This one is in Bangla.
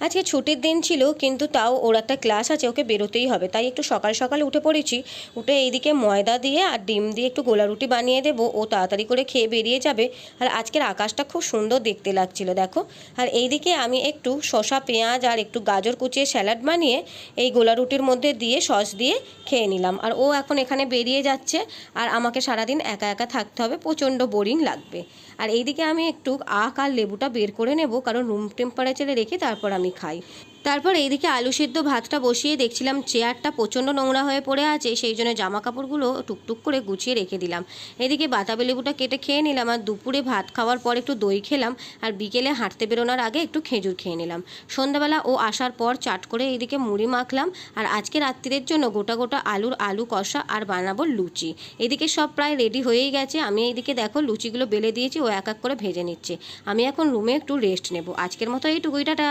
আজকে ছুটির দিন ছিল, কিন্তু তাও ওর একটা ক্লাস আছে, ওকে বেরোতেই হবে, তাই একটু সকাল সকাল উঠে পড়েছি। উঠে এইদিকে ময়দা দিয়ে আর ডিম দিয়ে একটু গোলা রুটি বানিয়ে দেবো, ও তাড়াতাড়ি করে খেয়ে বেরিয়ে যাবে। আর আজকের আকাশটা খুব সুন্দর দেখতে লাগছিল দেখো। আর এইদিকে আমি একটু শসা পেঁয়াজ আর একটু গাজর কুচিয়ে স্যালাড বানিয়ে এই গোলা রুটির মধ্যে দিয়ে সস দিয়ে খেয়ে নিলাম। আর ও এখন এখানে বেরিয়ে যাচ্ছে, আর আমাকে সারাদিন একা একা থাকতে হবে, প্রচণ্ড বোরিং লাগবে। আর এইদিকে আমি একটু আখ আর লেবুটা বের করে নেব, কারণ রুম টেম্পারেচারে রেখে তারপর আমি খাই। তারপর এইদিকে আলু সিদ্ধ ভাতটা বসিয়ে দেখছিলাম চেয়ারটা প্রচণ্ড নোংরা হয়ে পড়ে আছে, সেই জন্য জামা কাপড়গুলো টুকটুক করে গুছিয়ে রেখে দিলাম। এদিকে বাতাবি লেবুটা কেটে খেয়ে নিলাম, আর দুপুরে ভাত খাওয়ার পর একটু দই খেলাম, আর বিকেলে হাঁটতে বেরোনোর আগে একটু খেজুর খেয়ে নিলাম। সন্ধ্যাবেলা ও আসার পর চাট করে এইদিকে মুড়ি মাখলাম। আর আজকে রাত্রির জন্য গোটা গোটা আলু কষা আর বানাবো লুচি। এদিকে সব প্রায় রেডি হয়েই গেছে। আমি এইদিকে দেখো লুচিগুলো বেলে দিয়েছি, ও এক এক করে ভেজে নিচ্ছে। আমি এখন রুমে একটু রেস্ট নেব। আজকের মতো এইটুকুই, টাটা।